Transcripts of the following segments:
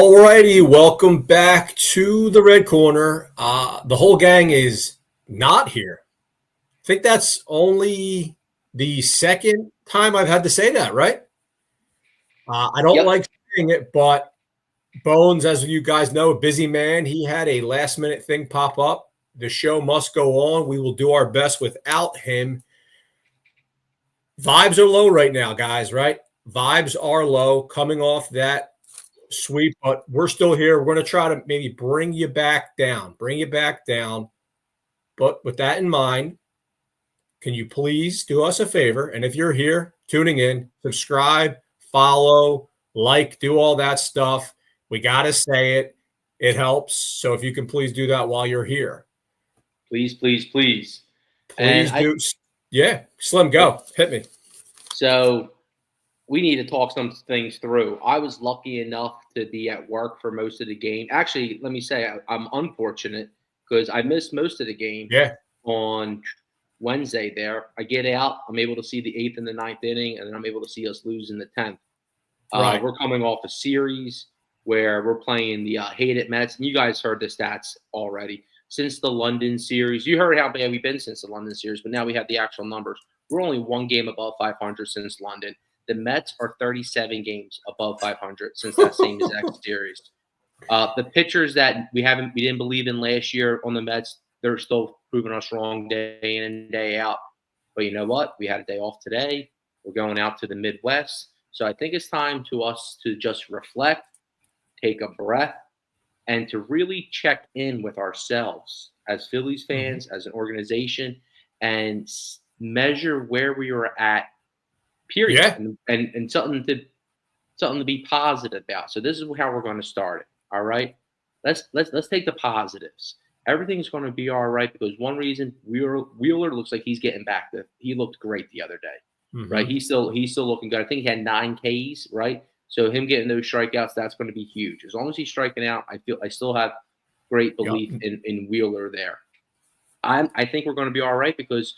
All righty, welcome back to the Red Corner. The whole gang is not here. I think that's only the second time I've had to say that, right? I don't Yep. like saying it, but Bones, as you guys know, a busy man. He had a last-minute thing pop up. The show must go on. We will do our best without him. Vibes are low right now, guys, right? Vibes are low coming off that sweep, but we're still here. We're going to try to maybe bring you back down. But with that in mind, can you please do us a favor? And if you're here tuning in, subscribe, follow, like, do all that stuff. We got to say it. It helps. So if you can please do that while you're here. Please, please, please. Please do. Yeah. Slim, go. Hit me. So we need to talk some things through. I was lucky enough to be at work for most of the game. Actually, let me say I'm unfortunate because I missed most of the game on Wednesday there. I get out. I'm able to see the 8th and the 9th inning, and then I'm able to see us lose in the 10th. Right. We're coming off a series where we're playing the hated Mets. And you guys heard the stats already. Since the London series, you heard how bad we've been since the London series, but now we have the actual numbers. We're only one game above 500 since London. The Mets are 37 games above 500 since that same exact series. The pitchers that we didn't believe in last year on the Mets, they're still proving us wrong day in and day out. But you know what? We had a day off today. We're going out to the Midwest. So I think it's time to us to just reflect, take a breath, and to really check in with ourselves as Phillies fans, as an organization, and measure where we were at, period. Yeah. And something to be positive about. So this is how we're going to start it. All right. Let's take the positives. Everything's going to be all right because one reason Wheeler looks like he's getting back. He looked great the other day, right? He's still looking good. I think he had 9 Ks, right? So him getting those strikeouts, that's going to be huge. As long as he's striking out, I still have great belief in Wheeler there. I think we're going to be all right because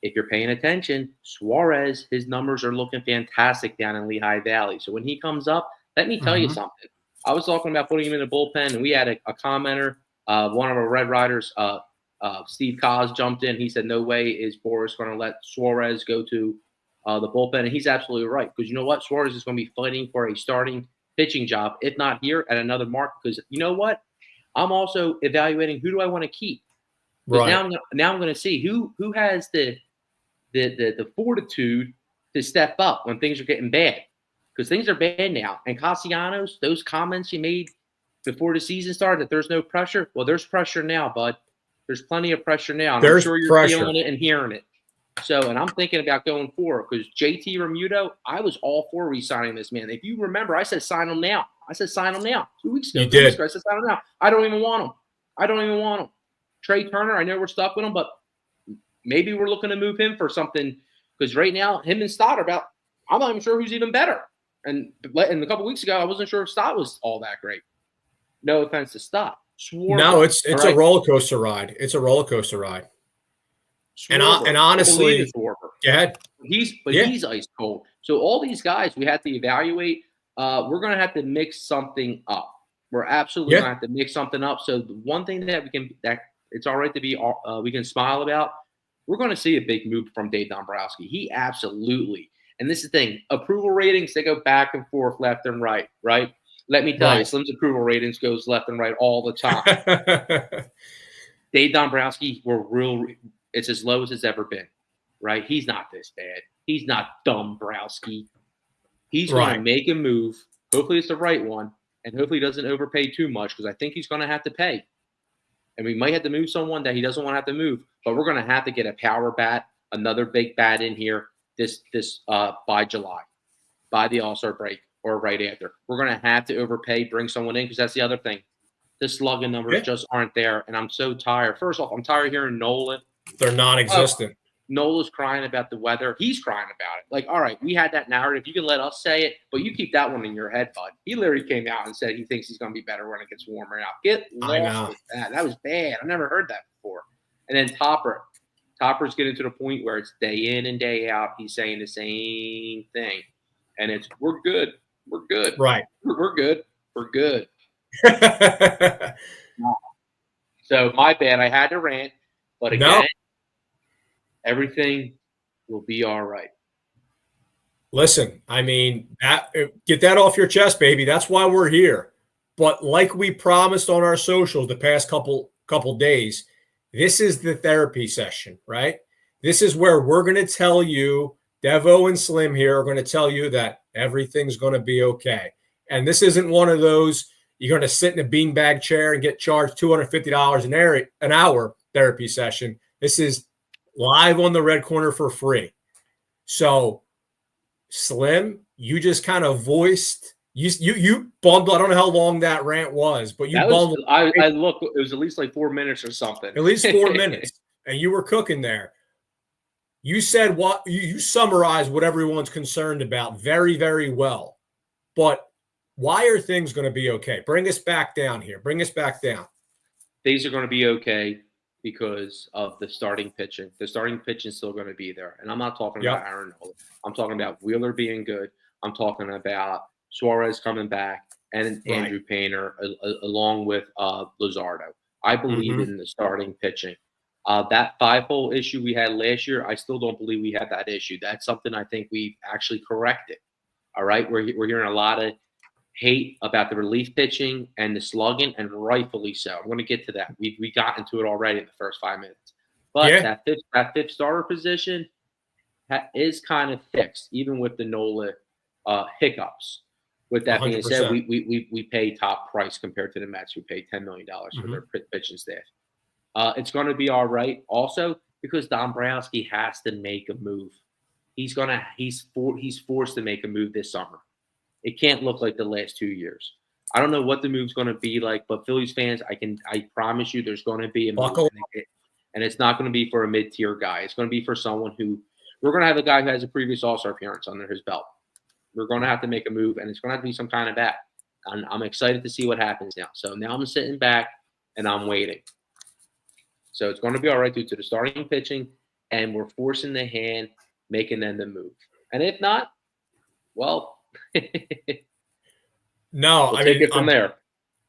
if you're paying attention, Suarez, his numbers are looking fantastic down in Lehigh Valley. So when he comes up, let me tell you something. I was talking about putting him in the bullpen, and we had a commenter, one of our Red Riders, Steve Kaz, jumped in. He said, no way is Boris going to let Suarez go to the bullpen. And he's absolutely right because you know what? Suarez is going to be fighting for a starting pitching job, if not here, at another mark. Because you know what? I'm also evaluating who do I want to keep. Right. Now I'm going to see who has the fortitude to step up when things are getting bad. Because things are bad now. And Castellanos, those comments you made before the season started that there's no pressure. Well, there's pressure now, bud. There's plenty of pressure now. And I'm sure you're feeling it and hearing it. So, and I'm thinking about going forward because JT Remuto, I was all for re-signing this man. If you remember, I said sign him now. 2 weeks ago. You did. I said sign him now. I don't even want him. Trey Turner, I know we're stuck with him, but maybe we're looking to move him for something because right now, him and Stott are about – I'm not even sure who's even better. And a couple weeks ago, I wasn't sure if Stott was all that great. No offense to Stott. No, it's a roller coaster ride. It's a roller coaster ride. And honestly, go ahead. He's ice cold. So all these guys we have to evaluate. We're going to have to mix something up. We're absolutely going to have to mix something up. So the one thing that it's all right to be we can smile about. We're going to see a big move from Dave Dombrowski. He absolutely. And this is the thing. Approval ratings, they go back and forth, left and right, right? Let me tell you, Slim's approval ratings goes left and right all the time. Dave Dombrowski, it's as low as it's ever been, right? He's not this bad. He's not Dombrowski. He's going to make a move. Hopefully it's the right one, and hopefully he doesn't overpay too much because I think he's going to have to pay. And we might have to move someone that he doesn't want to have to move, but we're going to have to get a power bat, another big bat in here by July, by the All-Star break or right after. We're going to have to overpay, bring someone in because that's the other thing. The slugging numbers just aren't there, and I'm so tired. First off, I'm tired of hearing Nolan. They're non-existent. Nola's crying about the weather. He's crying about it. Like, all right, we had that narrative. You can let us say it, but you keep that one in your head, bud. He literally came out and said he thinks he's going to be better when it gets warmer out. Get lost with that. That was bad. I've never heard that before. And then Topper's getting to the point where it's day in and day out. He's saying the same thing. And it's, we're good. We're good. Right. We're good. We're good. So my bad. I had to rant, but again, everything will be all right. Listen, I mean, get that off your chest, baby. That's why we're here. But like we promised on our socials the past couple days, this is the therapy session, right? This is where we're going to tell you, Devo and Slim here are going to tell you that everything's going to be okay. And this isn't one of those you're going to sit in a beanbag chair and get charged $250 an hour therapy session. This is live on the red corner for free. So, Slim, you just kind of voiced you bundled. I don't know how long that rant was, but you bundled. I look. It was at least like 4 minutes or something. At least 4 minutes, and you were cooking there. You said what you summarized what everyone's concerned about very, very well. But why are things going to be okay? Bring us back down here. Bring us back down. Things are going to be okay because of the starting pitching. The starting pitching is still going to be there. And I'm not talking about Aaron Nola. I'm talking about Wheeler being good. I'm talking about Suarez coming back and Andrew Painter along with Luzardo. I believe in the starting pitching. That 5-hole issue we had last year, I still don't believe we had that issue. That's something I think we've actually corrected. All right? We're hearing a lot of hate about the relief pitching and the slugging, and rightfully so. I'm going to get to that. We got into it already in the first 5 minutes. But that fifth starter position is kind of fixed, even with the Nola hiccups. With that 100%. Being said, we pay top price compared to the Mets, who pay $10 million for their pitching staff. It's going to be all right also because Dombrowski has to make a move. He's forced to make a move this summer. It can't look like the last 2 years. I don't know what the move's going to be like, but Phillies fans, I promise you there's going to be a move. And it's not going to be for a mid-tier guy. It's going to be for someone who – we're going to have a guy who has a previous All-Star appearance under his belt. We're going to have to make a move, and it's going to have to be some kind of bat. And I'm excited to see what happens now. So now I'm sitting back, and I'm waiting. So it's going to be all right due to the starting pitching, and we're forcing the hand, making them the move. And if not, well – no, we'll take it from there.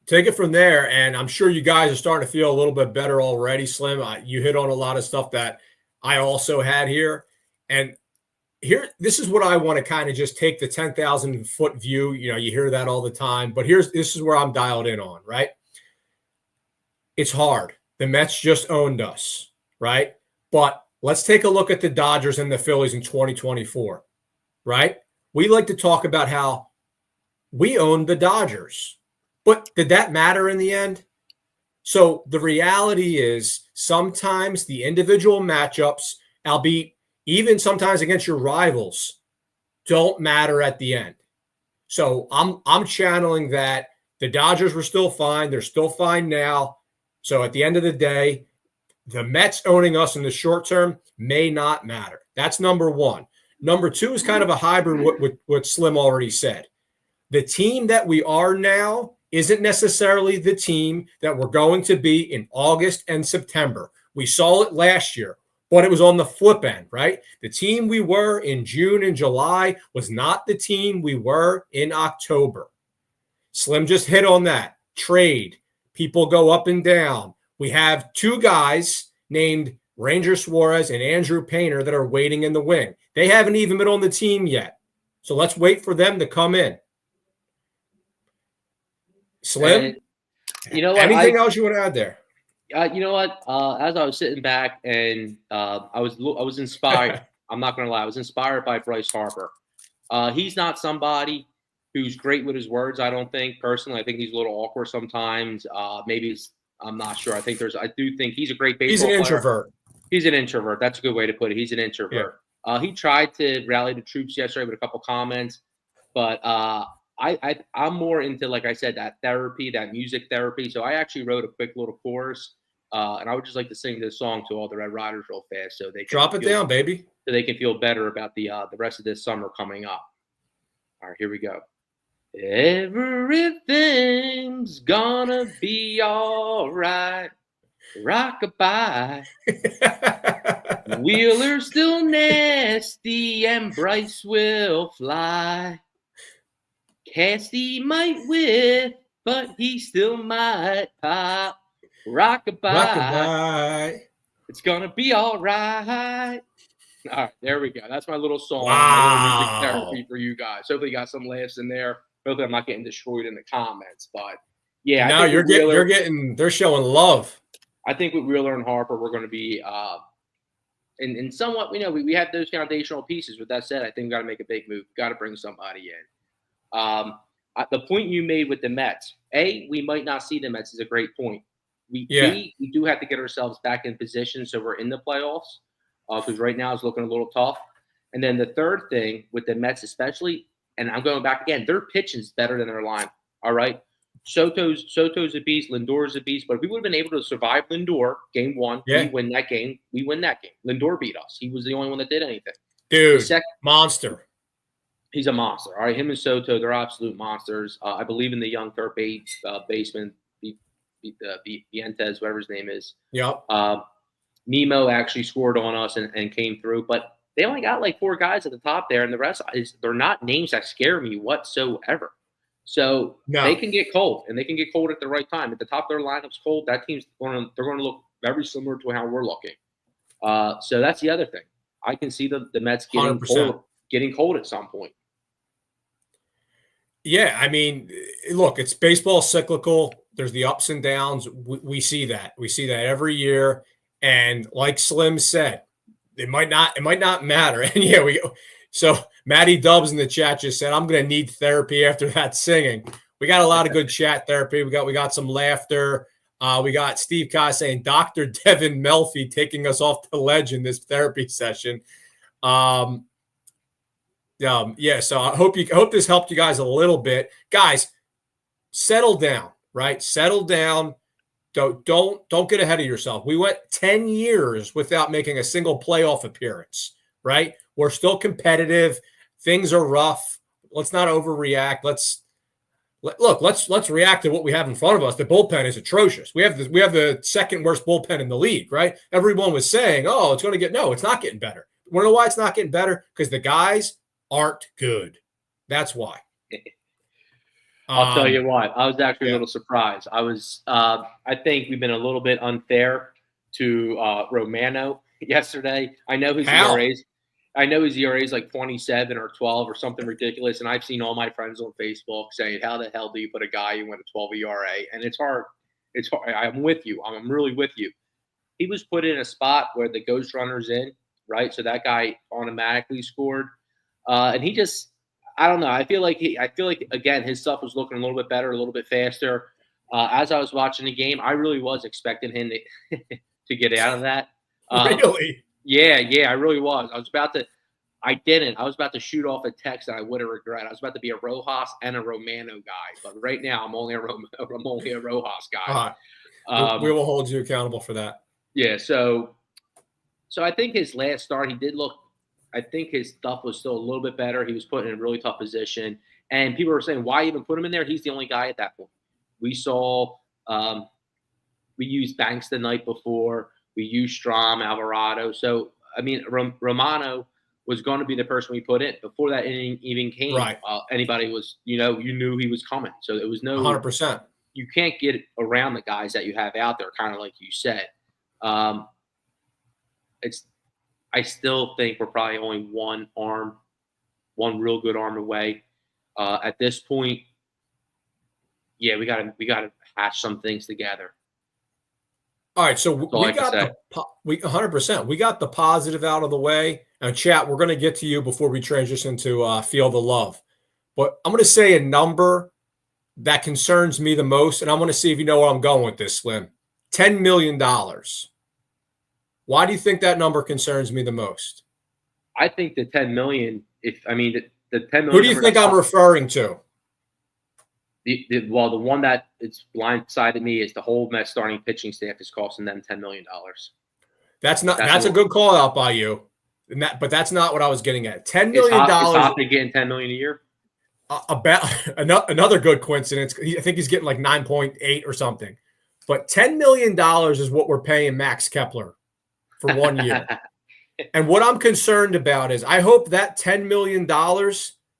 Take it from there, and I'm sure you guys are starting to feel a little bit better already, Slim. You hit on a lot of stuff that I also had here. And here, this is what I want to kind of just take the 10,000-foot view. You know, you hear that all the time, but this is where I'm dialed in on, right? It's hard. The Mets just owned us, right? But let's take a look at the Dodgers and the Phillies in 2024, right? We like to talk about how we owned the Dodgers, but did that matter in the end? So the reality is sometimes the individual matchups, albeit even sometimes against your rivals, don't matter at the end. So I'm channeling that the Dodgers were still fine. They're still fine now. So at the end of the day, the Mets owning us in the short term may not matter. That's number one. Number two is kind of a hybrid with what Slim already said. The team that we are now isn't necessarily the team that we're going to be in August and September. We saw it last year, but it was on the flip end, right? The team we were in June and July was not the team we were in October. Slim just hit on that. Trade. People go up and down. We have two guys named Ranger Suarez and Andrew Painter that are waiting in the wing. They haven't even been on the team yet. So let's wait for them to come in. Slim, you know what? Anything else you want to add there? You know what? As I was sitting back and I was inspired. I'm not going to lie. I was inspired by Bryce Harper. He's not somebody who's great with his words, I don't think. Personally, I think he's a little awkward sometimes. I'm not sure. I do think he's a great baseball player. He's an introvert. He's an introvert. That's a good way to put it. He's an introvert. Yeah. He tried to rally the troops yesterday with a couple comments, but I'm more into, like I said, that therapy, that music therapy. So I actually wrote a quick little chorus, and I would just like to sing this song to all the Red Riders real fast, so they can drop it down, baby, so they can feel better about the rest of this summer coming up. All right, here we go. Everything's gonna be all right. Rockabye. Wheeler's still nasty and Bryce will fly. Cassie might whiff, but he still might pop. Rockabye. Rockabye. It's gonna be all right. All right, there we go. That's my little song, my little music Wow. therapy for you guys. Hopefully, you got some laughs in there. Hopefully, I'm not getting destroyed in the comments. But yeah, now you're getting. They're showing love. I think with Wheeler and Harper, we're going to be and somewhat. We have those foundational pieces. With that said, I think we got to make a big move. Got to bring somebody in. The point you made with the Mets, we might not see the Mets is a great point. We do have to get ourselves back in position so we're in the playoffs. Because right now it's looking a little tough. And then the third thing with the Mets especially, and I'm going back again, their pitching is better than their line. All right? Soto's a beast. Lindor's a beast. But if we would have been able to survive Lindor, game one, we win that game. We win that game. Lindor beat us. He was the only one that did anything. Dude, monster. He's a monster. All right, him and Soto, they're absolute monsters. I believe in the young third baseman, Vientes, whatever his name is. Yep. Nemo actually scored on us and came through, but they only got like 4 guys at the top there, and the rest they're not names that scare me whatsoever. So they can get cold, and they can get cold at the right time. At the top of their lineup's cold. That team's they're going to look very similar to how we're looking. So that's the other thing. I can see the Mets getting cold at some point. Yeah, I mean, look, it's baseball cyclical. There's the ups and downs. We see that. We see that every year. And like Slim said, it might not matter. And so Matty Dubs in the chat just said, I'm going to need therapy after that singing. We got a lot of good chat therapy. We got some laughter. We got Steve Kai saying Dr. Devin Melfi taking us off the ledge in this therapy session. So I hope this helped you guys a little bit. Guys, settle down, right? Settle down. Don't get ahead of yourself. We went 10 years without making a single playoff appearance, right? We're still competitive. Things are rough. Let's not overreact. Let's react to what we have in front of us. The bullpen is atrocious. We have the second worst bullpen in the league, right? Everyone was saying, "Oh, it's not getting better." Want to know why it's not getting better? Because the guys aren't good. That's why. I'll tell you what. I was actually a little surprised. I think we've been a little bit unfair to Romano yesterday. I know his ERA is like 27 or 12 or something ridiculous, and I've seen all my friends on Facebook saying, "How the hell do you put a guy who went a 12 ERA?" And it's hard. It's hard. I'm with you. I'm really with you. He was put in a spot where the ghost runner's in, right? So that guy automatically scored, and he just. I don't know. I feel like again his stuff was looking a little bit better, a little bit faster. As I was watching the game, I really was expecting him to get out of that. Really? Yeah, I really was. I didn't. I was about to shoot off a text that I would have regret. I was about to be a Rojas and a Romano guy, but right now I'm only a Rojas guy. We will hold you accountable for that. Yeah. So I think his last start, he did look. I think his stuff was still a little bit better. He was put in a really tough position. And people were saying, why even put him in there? He's the only guy at that point. We saw we used Banks the night before. We used Strom, Alvarado. So, I mean, Romano was going to be the person we put in. Before that inning even came, right. Anybody was, you knew he was coming. So there was no – 100%. You can't get around the guys that you have out there, kind of like you said. I still think we're probably only one real good arm away. At this point, yeah, we gotta hash some things together. All right, so we got 100%. We got the positive out of the way. Now, chat, we're going to get to you before we transition to Feel the Love. But I'm going to say a number that concerns me the most, and I'm going to see if you know where I'm going with this, Slim. $10 million. Why do you think that number concerns me the most? I think the $10 million. The $10 million. Who do you think I'm referring to? The one that it's blindsided me is the whole Mets starting pitching staff is costing them $10 million. That's a good call out by you, but that's not what I was getting at. $10 million. Is Hoppe getting $10 million a year? Another good coincidence. I think he's getting like 9.8 or something. But $10 million is what we're paying Max Kepler for 1 year. And what I'm concerned about is I hope that $10 million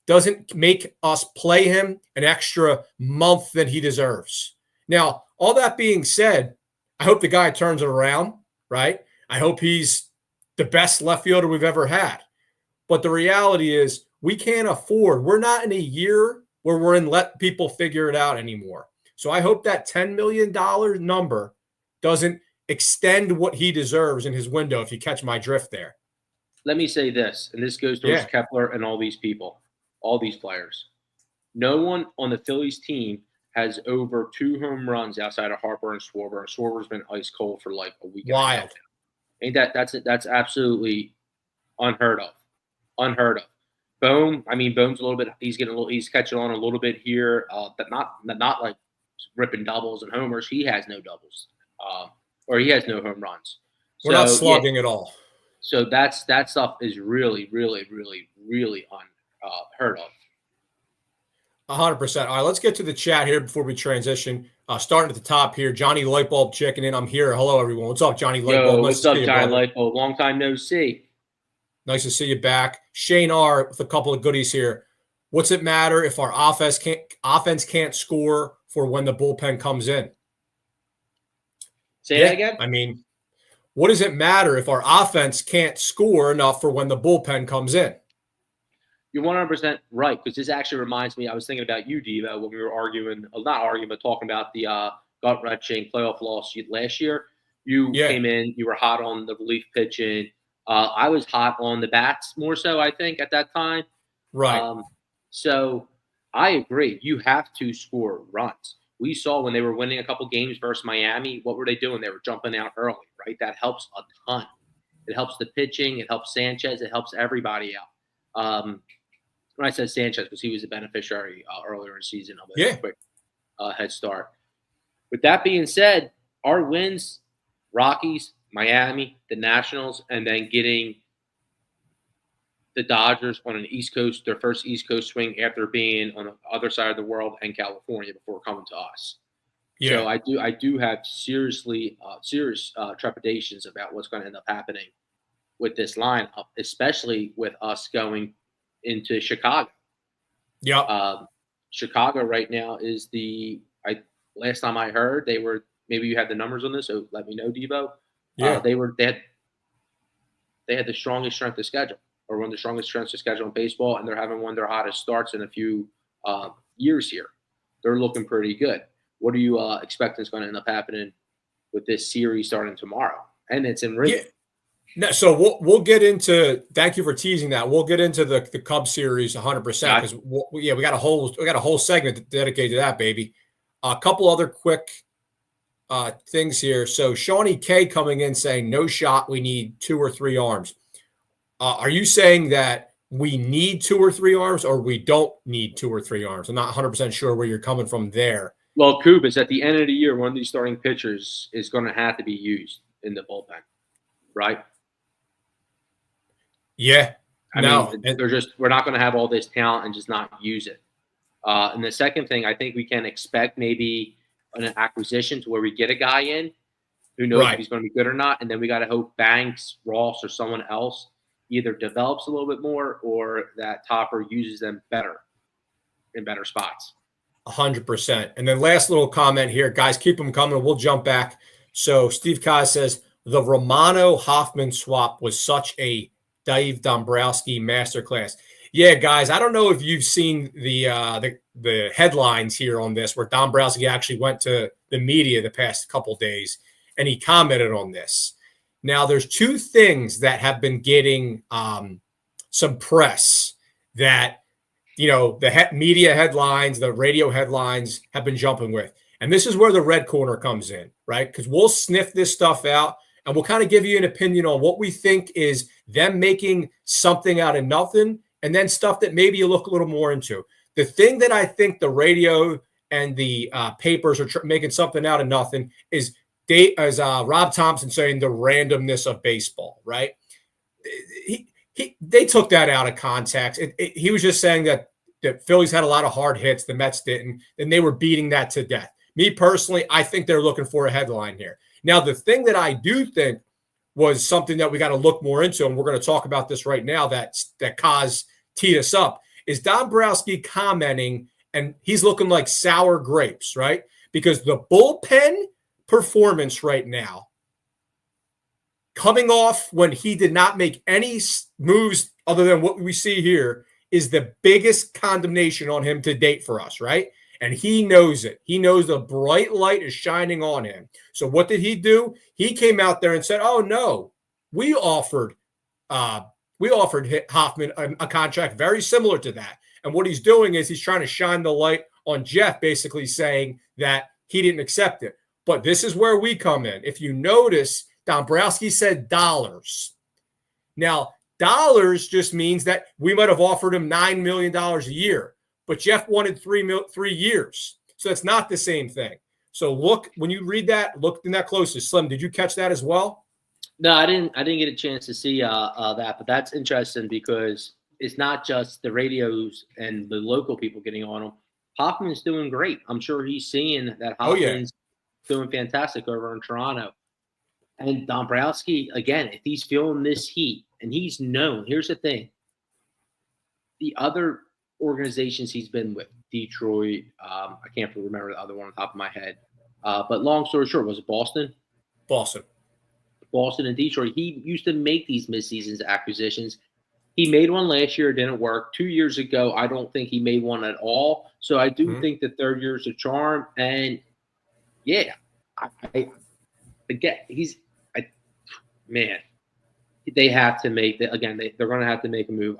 doesn't make us play him an extra month than he deserves. Now, all that being said, I hope the guy turns it around, right? I hope he's the best left fielder we've ever had. But the reality is we can't afford, we're not in a year where we're in let people figure it out anymore. So I hope that $10 million number doesn't extend what he deserves in his window, if you catch my drift there. Let me say this, and this goes towards Kepler and all these people, all these players. No one on the Phillies team has over 2 home runs outside of Harper and Schwarber. And Schwarber's been ice cold for like a week. Wild. Ain't that's absolutely unheard of. Unheard of. Bohm's a little bit. He's catching on a little bit here, but not like ripping doubles and homers. He has no doubles, or he has no home runs. We're not slugging at all. So that stuff is really, really, really, really unheard of. 100%. All right, let's get to the chat here before we transition. Starting at the top here, Johnny Lightbulb checking in. I'm here. Hello, everyone. What's up, Johnny Lightbulb? What's up, Johnny Lightbulb? Long time no see. Nice to see you back. Shane R. with a couple of goodies here. What's it matter if our offense can't score for when the bullpen comes in? Say that again? I mean, what does it matter if our offense can't score enough for when the bullpen comes in? You're 100% right, because this actually reminds me, I was thinking about you, Devo, when we were talking about the gut-wrenching playoff loss last year. You came in, you were hot on the relief pitching. I was hot on the bats more so, I think, at that time. Right. So I agree. You have to score runs. We saw when they were winning a couple games versus Miami, what were they doing? They were jumping out early, right? That helps a ton. It helps the pitching. It helps Sanchez. It helps everybody out. When I said Sanchez, because he was a beneficiary earlier in the season of a quick head start. With that being said, our wins, Rockies, Miami, the Nationals, and then getting the Dodgers on an East Coast, their first East Coast swing after being on the other side of the world and California before coming to us. Yeah. So I do have serious trepidations about what's going to end up happening with this lineup, especially with us going into Chicago. Yeah. Chicago right now is last time I heard they were, maybe you have the numbers on this, so let me know, Devo. Yeah. They had the strongest strength of schedule, or one of the strongest strengths of schedule in baseball, and they're having one of their hottest starts in a few years here. They're looking pretty good. What do you expect is going to end up happening with this series starting tomorrow? And it's in Wrigley. Yeah. No, so we'll get into. Thank you for teasing that. We'll get into the Cubs series 100% because we got a whole segment dedicated to that, baby. A couple other quick things here. So Shawnee K coming in saying no shot. We need 2 or 3 arms. Are you saying that we need 2 or 3 arms, or we don't need 2 or 3 arms? I'm not 100% sure where you're coming from there. Well, Kubas, at the end of the year, one of these starting pitchers is going to have to be used in the bullpen, right? Yeah. I mean, we're not going to have all this talent and just not use it. And the second thing, I think we can expect maybe an acquisition to where we get a guy in who knows if he's going to be good or not. And then we got to hope Banks, Ross, or someone else either develops a little bit more or that Topper uses them better in better spots. 100%. And then last little comment here, guys, keep them coming. We'll jump back. So Steve Kaz says the Romano-Hoffman swap was such a Dave Dombrowski masterclass. Yeah, guys, I don't know if you've seen the headlines here on this, where Dombrowski actually went to the media the past couple days and he commented on this. Now, there's 2 things that have been getting some press that, the media headlines, the radio headlines have been jumping with. And this is where the red corner comes in, right? Because we'll sniff this stuff out and we'll kind of give you an opinion on what we think is them making something out of nothing, and then stuff that maybe you look a little more into. The thing that I think the radio and the papers are making something out of nothing is Rob Thompson saying the randomness of baseball, right? They took that out of context. He was just saying that the Phillies had a lot of hard hits, the Mets didn't, and they were beating that to death. Me personally, I think they're looking for a headline here. Now, the thing that I do think was something that we got to look more into, and we're going to talk about this right now, that Kaz teed us up, is Dombrowski commenting, and he's looking like sour grapes, right? Because the bullpen performance right now, coming off when he did not make any moves other than what we see here, is the biggest condemnation on him to date for us, right? And he knows it. He knows the bright light is shining on him. So what did he do? He came out there and said, "Oh no, we offered Hoffman a contract very similar to that." And what he's doing is he's trying to shine the light on Jeff, basically saying that he didn't accept it. But this is where we come in. If you notice, Dombrowski said dollars. Now, dollars just means that we might have offered him $9 million a year, but Jeff wanted 3 years. So it's not the same thing. So look, when you read that, look in that closely. Slim, did you catch that as well? No, I didn't get a chance to see that, but that's interesting because it's not just the radios and the local people getting on him. Hoffman's doing great. I'm sure he's seeing that Hoffman's doing fantastic over in Toronto. And Dombrowski, again, if he's feeling this heat and he's known, here's the thing. The other organizations he's been with, Detroit, I can't remember the other one on top of my head. But long story short, was it Boston? Boston and Detroit. He used to make these midseason acquisitions. He made one last year. It didn't work. 2 years ago, I don't think he made one at all. So I do think the third year is a charm. And, yeah, they have to make that. Again, they're going to have to make a move.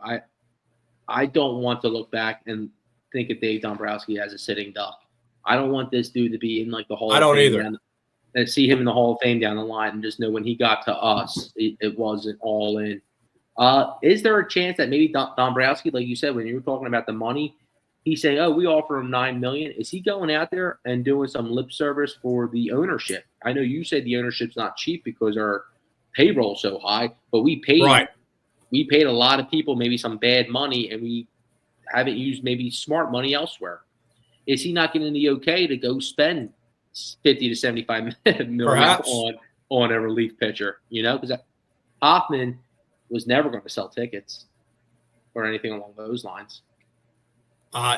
I don't want to look back and think of Dave Dombrowski as a sitting duck. I don't want this dude to be in like the Hall of Fame. I don't either. And see him in the Hall of Fame down the line and just know when he got to us, it wasn't all in. Is there a chance that maybe Dombrowski, like you said, when you were talking about the money, he's saying, "Oh, we offer him $9 million." Is he going out there and doing some lip service for the ownership? I know you said the ownership's not cheap because our payroll's so high, but we paid a lot of people maybe some bad money, and we haven't used maybe smart money elsewhere. Is he not getting the okay to go spend 50 to 75 million on a relief pitcher? You know, because Hoffman was never going to sell tickets or anything along those lines.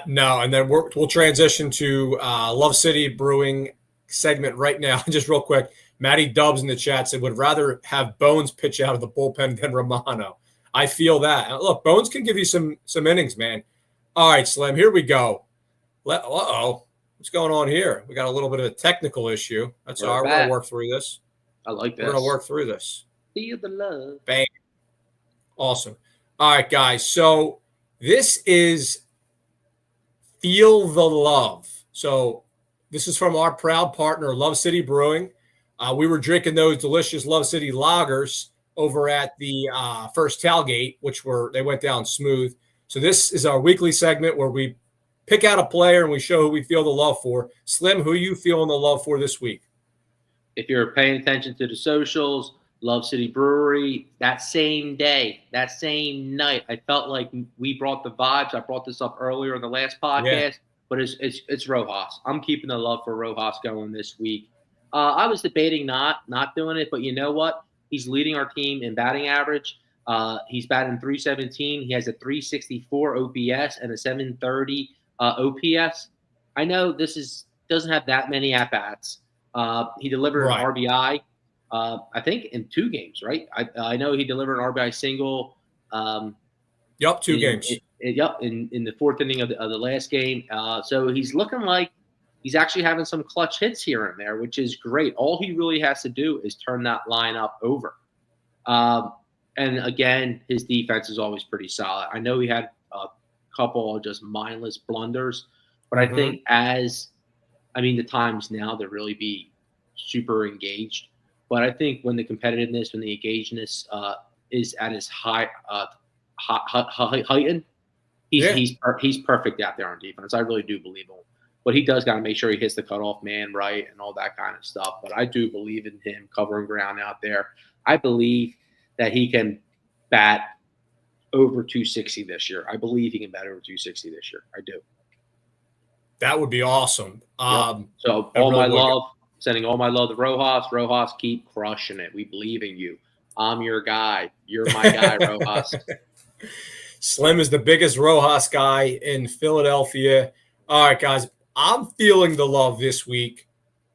No, and then we'll transition to Love City Brewing segment right now. Just real quick, Matty Dubs in the chat said would rather have Bones pitch out of the bullpen than Romano. I feel that. Look, Bones can give you some innings, man. All right, Slim, here we go. What's going on here? We got a little bit of a technical issue. That's all right. We're going to work through this. I like this. We're going to work through this. Feel the love. Bang. Awesome. All right, guys. So this is Feel the Love. So this is from our proud partner, Love City Brewing. We were drinking those delicious Love City lagers over at the first tailgate, they went down smooth. So this is our weekly segment where we pick out a player and we show who we feel the love for. Slim, who are you feeling the love for this week? If you're paying attention to the socials, Love City Brewery, that same day, that same night, I felt like we brought the vibes. I brought this up earlier in the last podcast, but it's Rojas. I'm keeping the love for Rojas going this week. I was debating not doing it, but you know what? He's leading our team in batting average. He's batting .317. He has a .364 OPS and a .730 OPS. I know doesn't have that many at bats. He delivered an RBI. I think in 2 games, right? I know he delivered an RBI single. 2 games. In the 4th inning of the last game. So he's looking like he's actually having some clutch hits here and there, which is great. All he really has to do is turn that lineup over. And again, his defense is always pretty solid. I know he had a couple of just mindless blunders, but I think the time's now to really be super engaged. But I think when the competitiveness, when the engagedness is at its heightened, he's perfect out there on defense. I really do believe him. But he does got to make sure he hits the cutoff man right and all that kind of stuff. But I do believe in him covering ground out there. I believe that he can bat over 260 this year. I believe he can bat over 260 this year. I do. That would be awesome. So sending all my love to Rojas. Rojas, keep crushing it. We believe in you. I'm your guy. You're my guy, Rojas. Slim is the biggest Rojas guy in Philadelphia. All right, guys, I'm feeling the love this week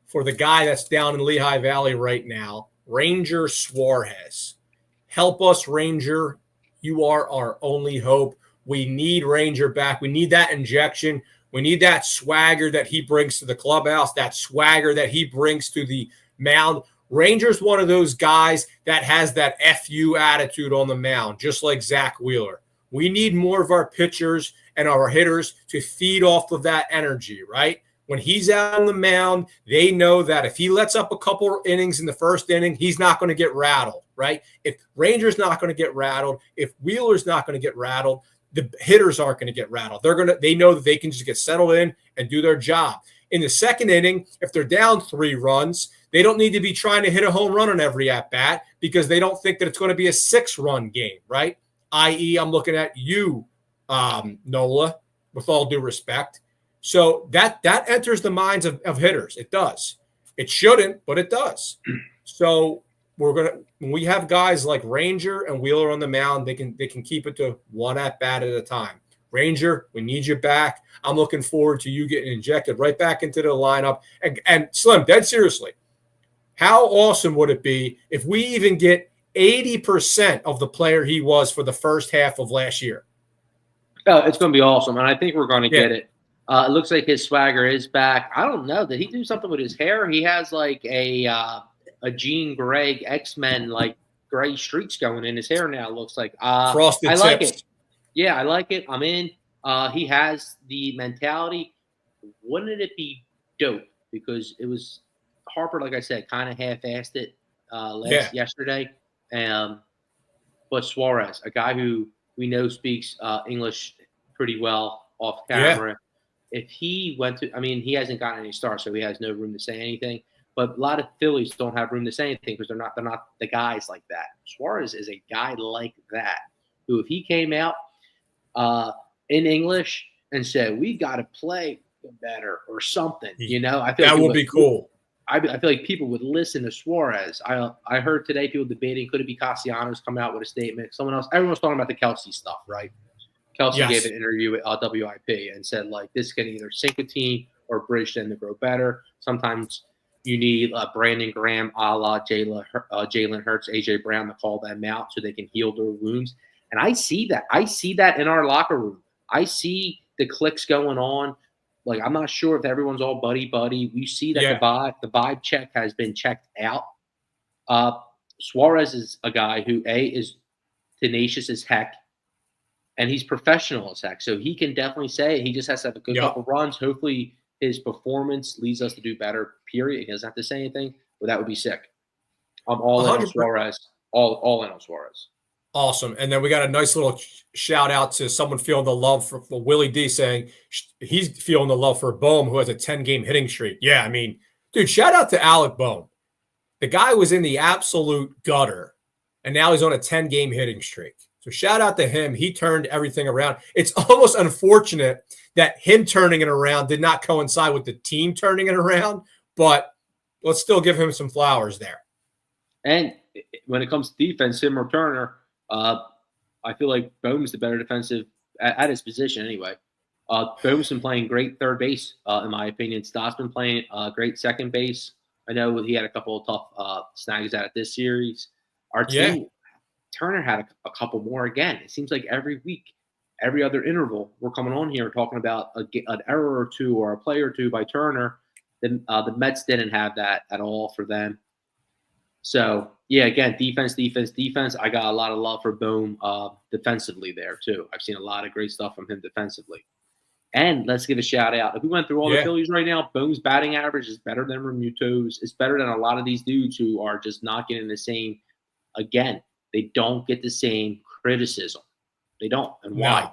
for the guy that's down in Lehigh Valley right now, Ranger Suarez. Help us, Ranger. You are our only hope. We need Ranger back. We need that injection. We need that swagger that he brings to the clubhouse, that swagger that he brings to the mound. Ranger's one of those guys that has that FU attitude on the mound, just like Zach Wheeler. We need more of our pitchers and our hitters to feed off of that energy, right? When he's out on the mound, they know that if he lets up a couple innings in the first inning, he's not going to get rattled, right? If Ranger's not going to get rattled, if Wheeler's not going to get rattled, the hitters aren't going to get rattled. They know that they can just get settled in and do their job. In the second inning, if they're down 3 runs, they don't need to be trying to hit a home run on every at-bat because they don't think that it's going to be a 6-run game, right? I.e., I'm looking at you, Nola, with all due respect. So that enters the minds of hitters. It does. It shouldn't, but it does. So when we have guys like Ranger and Wheeler on the mound, they can keep it to 1 at-bat at a time. Ranger, we need you back. I'm looking forward to you getting injected right back into the lineup. And Slim, dead seriously, how awesome would it be if we even get 80% of the player he was for the first half of last year? Oh, it's going to be awesome, and I think we're going to get it. It looks like his swagger is back. I don't know. Did he do something with his hair? He has like a Jean Grey X-Men like gray streaks going in his hair now. It looks like frosted I tips. like it. Yeah, I like it. I'm in. He has the mentality. Wouldn't it be dope? Because it was Harper, like I said, kind of half-assed it yesterday. But Suarez, a guy who we know speaks English pretty well off camera. Yeah. If he went to, I mean, he hasn't gotten any stars, so he has no room to say anything. But a lot of Phillies don't have room to say anything because they're not the guys like that. Suarez is a guy like that who, if he came out in English and said, "We got to play better" or something, I feel that would be cool. I feel like people would listen to Suarez. I heard today people debating, could it be Castellanos come out with a statement? Someone else, everyone's talking about the Kelsey stuff, right? Kelsey gave an interview with WIP and said, like, this can either sink a team or bridge them to grow better. Sometimes you need Brandon Graham, a la Jalen Hurts, AJ Brown to call them out so they can heal their wounds. And I see that. I see that in our locker room. I see the clicks going on. Like, I'm not sure if everyone's all buddy-buddy. We see that the vibe check has been checked out. Suarez is a guy who, is tenacious as heck, and he's professional as heck. So he can definitely say it. He just has to have a good couple runs. Hopefully his performance leads us to do better, period. He doesn't have to say anything, but that would be sick. I'm all in on Suarez. All in on Suarez. Awesome. And then we got a nice little shout out to someone feeling the love for Willie D, saying he's feeling the love for Bohm, who has a 10-game hitting streak. Yeah, I mean, dude, shout out to Alec Bohm. The guy was in the absolute gutter, and now he's on a 10-game hitting streak. So shout out to him. He turned everything around. It's almost unfortunate that him turning it around did not coincide with the team turning it around, but let's still give him some flowers there. And when it comes to defense, him or Turner, I feel like Bohm's the better defensive at his position anyway. Bohm's been playing great third base, in my opinion. Stott's been playing great second base. I know he had a couple of tough snags out of this series. Our team, Turner had a couple more again. It seems like every week, every other interval, we're coming on here talking about an error or two or a play or two by Turner. The Mets didn't have that at all for them. So, yeah, again, defense. I got a lot of love for Bohm defensively there, too. I've seen a lot of great stuff from him defensively. And let's give a shout-out. If we went through all the Phillies right now, Bohm's batting average is better than Remuto's. It's better than a lot of these dudes who are just not getting the same – again, they don't get the same criticism. They don't. And why?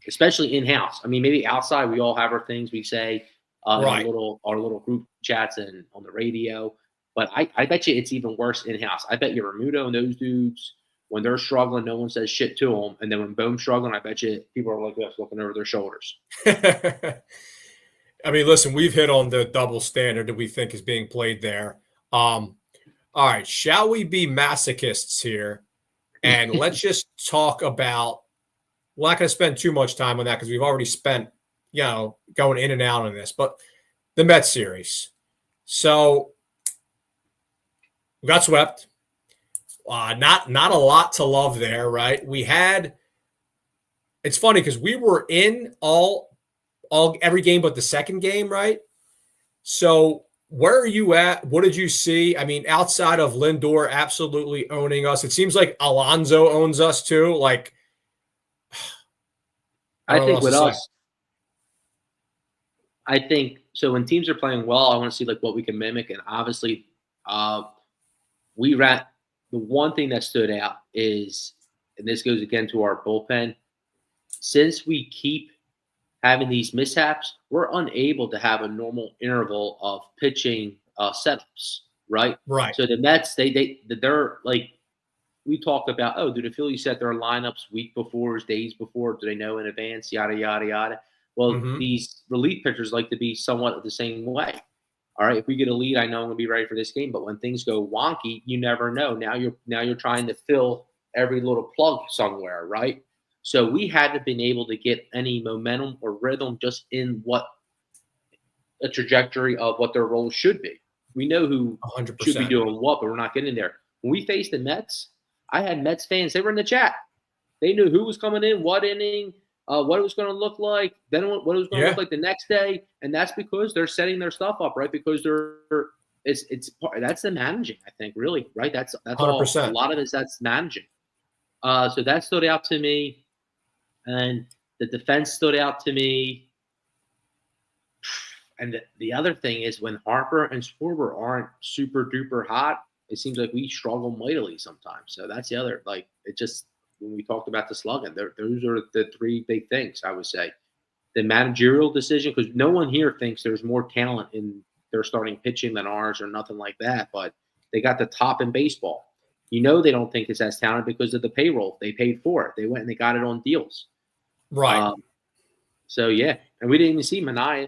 Especially in-house. I mean, maybe outside we all have our things we say in our little group chats and on the radio. But I bet you it's even worse in-house. I bet you Remuto and those dudes, when they're struggling, no one says shit to them. And then when Bohm's struggling, I bet you people are like this, looking over their shoulders. I mean, listen, we've hit on the double standard that we think is being played there. All right, shall we be masochists here? And let's just talk about we're not going to spend too much time on that because we've already spent, going in and out on this. But the Mets series. So we got swept. Not a lot to love there, right? It's funny because we were in every game but the second game, right? So where are you at? What did you see? I mean, outside of Lindor absolutely owning us, it seems like Alonso owns us too. Like, I think with us, I think so. When teams are playing well, I want to see like what we can mimic, and obviously, we ran. The one thing that stood out is, and this goes again to our bullpen. Since we keep having these mishaps, we're unable to have a normal interval of pitching setups, right? Right. So the Mets, they're like, we talk about, oh, do the Phillies set their lineups week before, days before? Do they know in advance? Yada, yada, yada. Well, these relief pitchers like to be somewhat the same way. All right, if we get a lead, I know I'm going to be ready for this game. But when things go wonky, you never know. Now you're trying to fill every little plug somewhere, right? So we hadn't been able to get any momentum or rhythm just in what a trajectory of what their role should be. We know who 100%. should be doing what, but we're not getting there. When we faced the Mets, I had Mets fans. They were in the chat. They knew who was coming in, what inning, what it was going to look like, then what it was going to look like the next day, and that's because they're setting their stuff up, right? Because that's the managing, I think, really, right? That's 100%. All. A lot of it, that's managing. So that stood out to me. And the defense stood out to me. And the other thing is when Harper and Schwarber aren't super duper hot, it seems like we struggle mightily sometimes. So that's the other, like, it just, when we talked about the slugging, those are the three big things, I would say. The managerial decision, because no one here thinks there's more talent in their starting pitching than ours or nothing like that, but they got the top in baseball. They don't think it's as talented because of the payroll. They paid for it. They went and they got it on deals. Right. So yeah, and we didn't even see Manaea.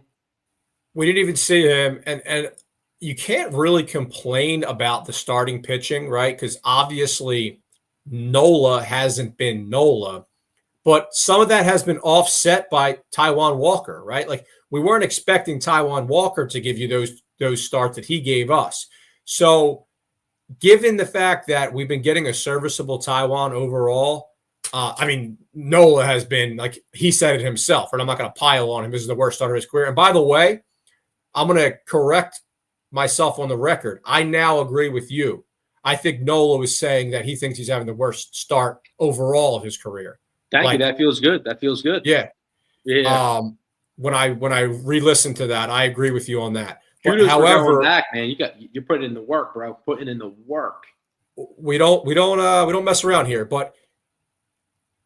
We didn't even see him, and you can't really complain about the starting pitching, right? Because obviously Nola hasn't been Nola, but some of that has been offset by Taijuan Walker, right? Like we weren't expecting Taijuan Walker to give you those starts that he gave us. So, given the fact that we've been getting a serviceable Taijuan overall. I mean, Nola has been, like he said it himself, and I'm not going to pile on him. This is the worst start of his career. And by the way, I'm going to correct myself on the record. I now agree with you. I think Nola was saying that he thinks he's having the worst start overall of his career. Thank you. That feels good. That feels good. Yeah. Yeah. When I re-listened to that, I agree with you on that. But however, back, man, you're putting in the work, bro. Putting in the work. We don't mess around here, but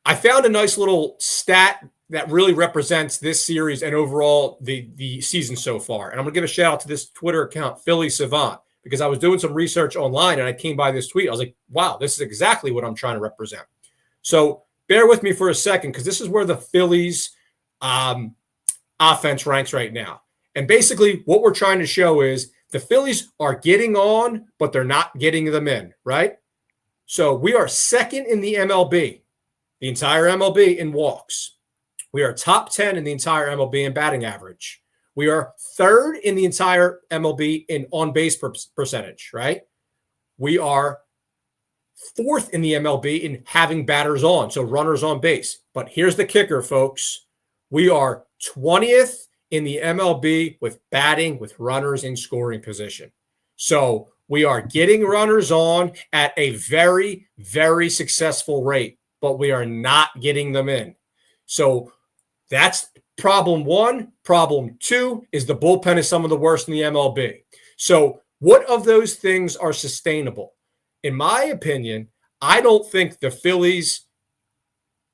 I found a nice little stat that really represents this series and overall the season so far. And I'm going to give a shout out to this Twitter account, Philly Savant, because I was doing some research online and I came by this tweet. I was like, wow, this is exactly what I'm trying to represent. So bear with me for a second because this is where the Phillies offense ranks right now. And basically what we're trying to show is the Phillies are getting on, but they're not getting them in, right? So we are second in the MLB. The entire MLB in walks. We are top 10 in the entire MLB in batting average. We are third in the entire MLB in on-base percentage, right? We are fourth in the MLB in having batters on, so runners on base. But here's the kicker, folks. We are 20th in the MLB with batting with runners in scoring position. So we are getting runners on at a very, very successful rate, but we are not getting them in. So that's problem one. Problem two is the bullpen is some of the worst in the MLB. So what of those things are sustainable? In my opinion, I don't think the Phillies,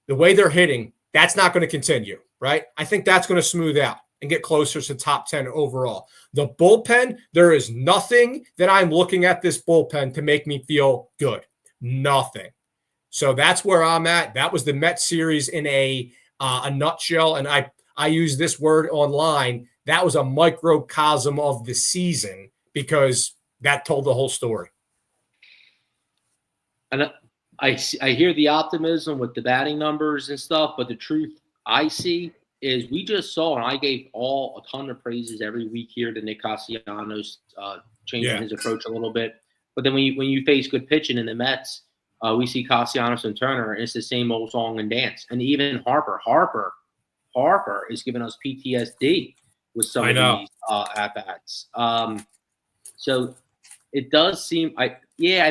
the way they're hitting, that's not going to continue, right? I think that's going to smooth out and get closer to top 10 overall. The bullpen, there is nothing that I'm looking at this bullpen to make me feel good. Nothing. So that's where I'm at. That was the Mets series in a nutshell. And I use this word online. That was a microcosm of the season because that told the whole story. And I hear the optimism with the batting numbers and stuff, but the truth I see is we just saw, and I gave a ton of praises every week here to Nick Castellanos, changing his approach a little bit. But then when you face good pitching in the Mets, we see Castellanos and Turner, and it's the same old song and dance. And even Harper is giving us PTSD with some of these at bats. So it does seem I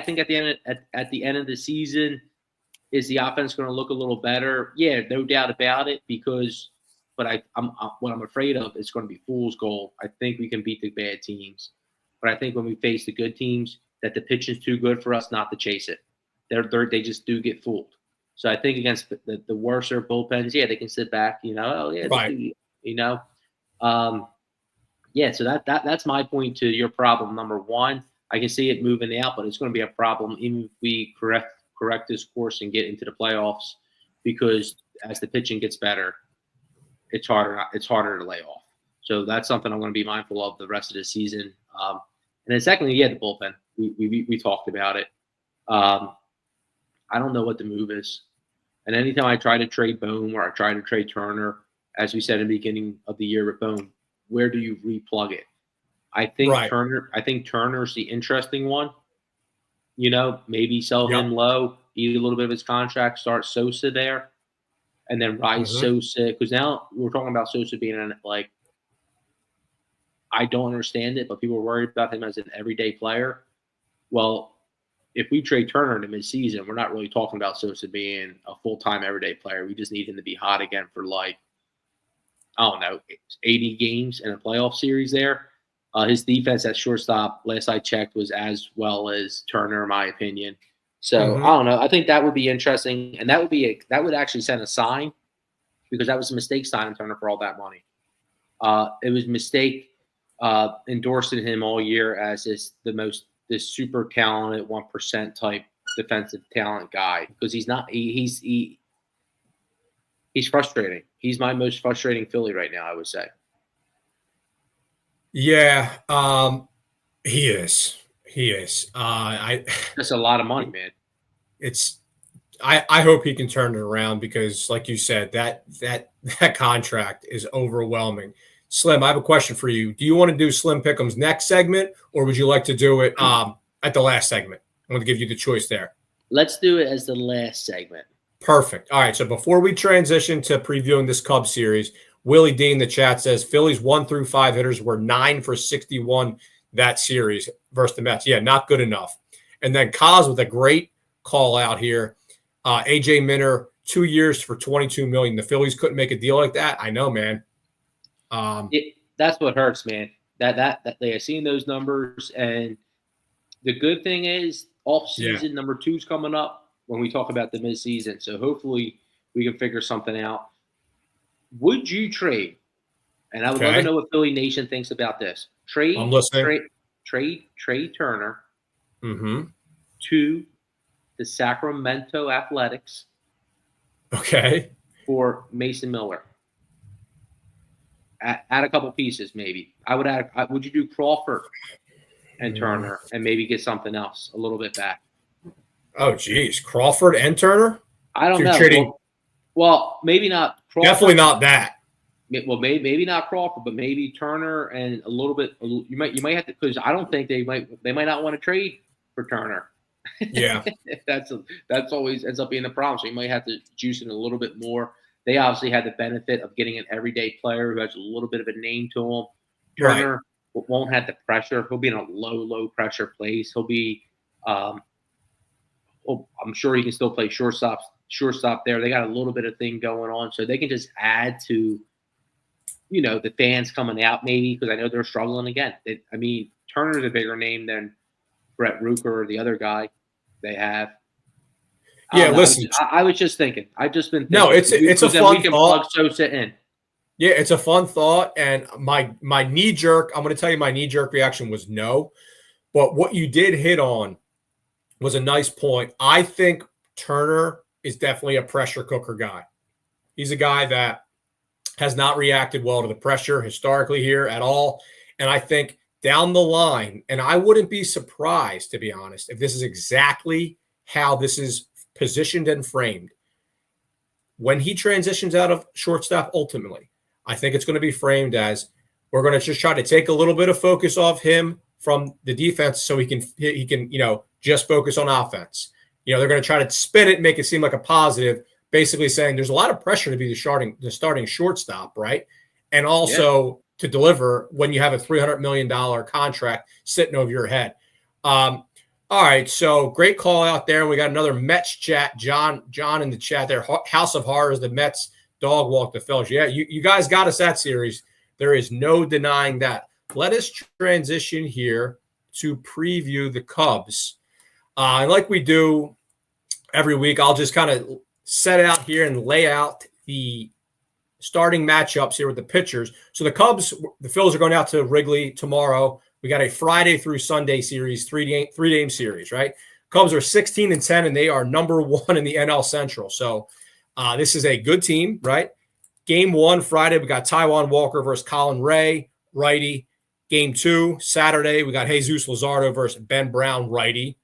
think at the end of the season, is the offense going to look a little better? Yeah, no doubt about it. But what I'm afraid of is going to be fool's gold. I think we can beat the bad teams, but I think when we face the good teams, that the pitch is too good for us not to chase it. They just do get fooled. So I think against the worser bullpens, they can sit back, right. So that's my point to your problem. Number one, I can see it moving out, but it's going to be a problem even if we correct this course and get into the playoffs, because as the pitching gets better, it's harder to lay off. So that's something I'm going to be mindful of the rest of the season. And then secondly, the bullpen. We talked about it. I don't know what the move is. And anytime I try to trade Bohm or I try to trade Turner, as we said in the beginning of the year with Bohm, where do you replug it? I think Turner's the interesting one. Maybe sell him low, eat a little bit of his contract, start Sosa there, and then ride Sosa. Because now we're talking about Sosa being I don't understand it, but people are worried about him as an everyday player. Well, if we trade Turner in the midseason, we're not really talking about Sosa being a full-time everyday player. We just need him to be hot again for 80 games in a playoff series there. His defense at shortstop, last I checked, was as well as Turner, in my opinion. So I don't know. I think that would be interesting, and that would actually send a sign, because that was a mistake signing Turner for all that money. It was a mistake endorsing him all year as this super talented 1% type defensive talent guy, because he's not. He's frustrating. He's my most frustrating Philly right now, I would say. Yeah, he is. That's a lot of money, man. I hope he can turn it around, because, like you said, that contract is overwhelming. Slim, I have a question for you. Do you want to do Slim-Pick-Ems next segment, or would you like to do it at the last segment? I want to give you the choice there. Let's do it as the last segment. Perfect. All right. So before we transition to previewing this Cubs series, Willie D in the chat says Phillies 1 through 5 hitters were 9 for 61 that series versus the Mets. Yeah, not good enough. And then Kaz with a great call out here. AJ Minter, 2 years for $22 million. The Phillies couldn't make a deal like that. I know, man. That's what hurts, man. That they are seeing those numbers, and the good thing is off-season number 2 is coming up when we talk about the midseason. So hopefully we can figure something out. Would you trade? And I would love to know what Philly Nation thinks about this. Trade Turner to the Sacramento Athletics. Okay. For Mason Miller. Add a couple pieces, maybe. I would add. Would you do Crawford and Turner and maybe get something else a little bit back? Oh, geez, Crawford and Turner. I don't know. Well, maybe not. Crawford. Definitely not that. Well, maybe not Crawford, but maybe Turner and a little bit. You might have to, because I don't think they might not want to trade for Turner. Yeah, that's always ends up being the problem. So you might have to juice it a little bit more. They obviously had the benefit of getting an everyday player who has a little bit of a name to him. Turner won't have the pressure. He'll be in a low pressure place. He'll be, I'm sure he can still play shortstop there. They got a little bit of thing going on, so they can just add to, the fans coming out maybe, because I know they're struggling again. Turner's a bigger name than Brett Rooker or the other guy they have. Yeah, listen. I was just thinking. I've just been thinking. No, it's a fun we can thought. Plug Sosa in. Yeah, it's a fun thought, and my knee jerk. I'm going to tell you, my knee jerk reaction was no. But what you did hit on was a nice point. I think Turner is definitely a pressure cooker guy. He's a guy that has not reacted well to the pressure historically here at all, and I think down the line, and I wouldn't be surprised, to be honest, if this is exactly how this is positioned and framed. When he transitions out of shortstop, ultimately, I think it's going to be framed as we're going to just try to take a little bit of focus off him from the defense so he can just focus on offense. They're going to try to spin it and make it seem like a positive, basically saying there's a lot of pressure to be the starting shortstop, right? And also to deliver when you have a $300 million contract sitting over your head. All right, so great call out there. We got another Mets chat. John in the chat there. House of Horrors, the Mets dog walk the Phillies. Yeah, you guys got us that series. There is no denying that. Let us transition here to preview the Cubs. And like we do every week, I'll just kind of set out here and lay out the starting matchups here with the pitchers. So the Phillies are going out to Wrigley tomorrow. We got a Friday through Sunday series, three-game series, right? Cubs are 16-10, and they are number 1 in the NL Central. So this is a good team, right? Game 1, Friday, we got Taijuan Walker versus Colin Ray, righty. Game 2, Saturday, we got Jesus Luzardo versus Ben Brown, righty.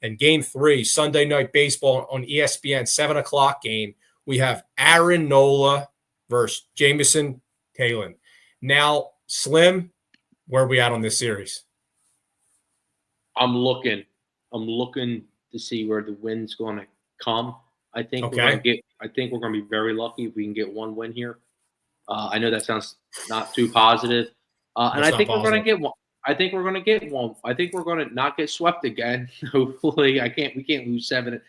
And Game 3, Sunday Night Baseball on ESPN, 7 o'clock game, we have Aaron Nola versus Jameson Taylor. Now, Slim, where are we at on this series? I'm looking to see where the win's going to come. I think we're going to be very lucky if we can get one win here. I know that sounds not too positive, and I think we're going to get one. I think we're going to get one. I think we're going to not get swept again. Hopefully, we can't lose 7.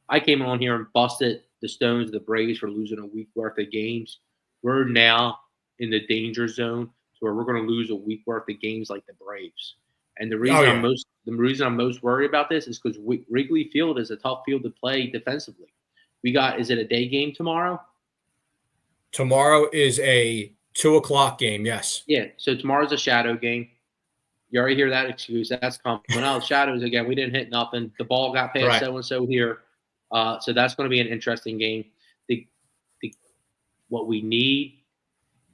I came on here and busted the Stones of the Braves for losing a week worth of games. We're now in the danger zone to where we're going to lose a week worth of games like the Braves. And the reason I'm most worried about this is because Wrigley Field is a tough field to play defensively. Is it a day game tomorrow? Tomorrow is a 2 o'clock game, yes. Yeah, so tomorrow's a shadow game. You already hear that excuse. That's coming. Well, shadows again. We didn't hit nothing. The ball got past so-and-so here. So that's going to be an interesting game. What we need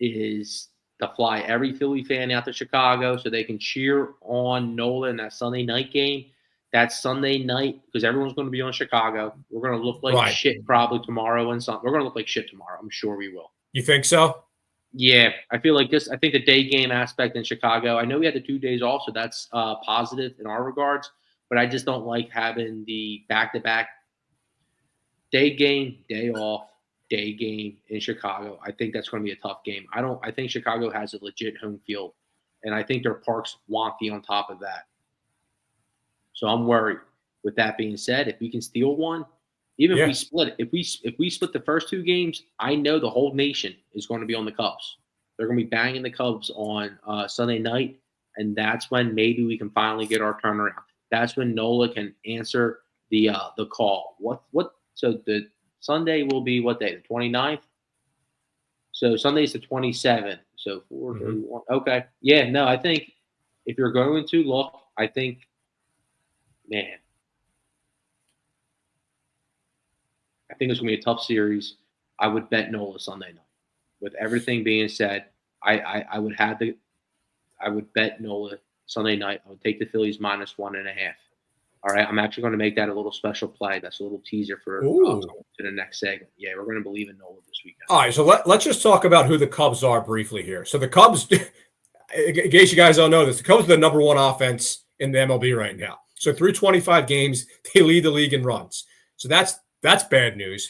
is to fly every Philly fan out to Chicago so they can cheer on Nola in that Sunday night game. That Sunday night, because everyone's going to be on Chicago. We're going to look like shit probably tomorrow and something. We're going to look like shit tomorrow. I'm sure we will. You think so? Yeah, I feel like this. I think the day game aspect in Chicago. I know we had the 2 days off, so that's positive in our regards. But I just don't like having the back-to-back day game, day off, day game in Chicago. I think that's going to be a tough game. I think Chicago has a legit home field, and I think their park's wonky on top of that. So I'm worried. With that being said, if we can steal one, even if we split it, if we split the first 2 games, I know the whole nation is going to be on the Cubs. They're going to be banging the Cubs on Sunday night, and that's when maybe we can finally get our turnaround. That's when Nola can answer the call. So the Sunday will be what day? The 29th? So Sunday's the 27th. So 4:31. Okay. Yeah, no, I think if you're going to look, I think, man, I think it's going to be a tough series. I would bet Nola Sunday night. With everything being said, I would bet Nola Sunday night. I would take the Phillies -1.5. All right, I'm actually going to make that a little special play. That's a little teaser for to the next segment. Yeah, we're going to believe in Nola this weekend. All right, so let's just talk about who the Cubs are briefly here. So the Cubs, in case you guys don't know this, the Cubs are the number 1 offense in the MLB right now. So through 25 games, they lead the league in runs. So that's bad news.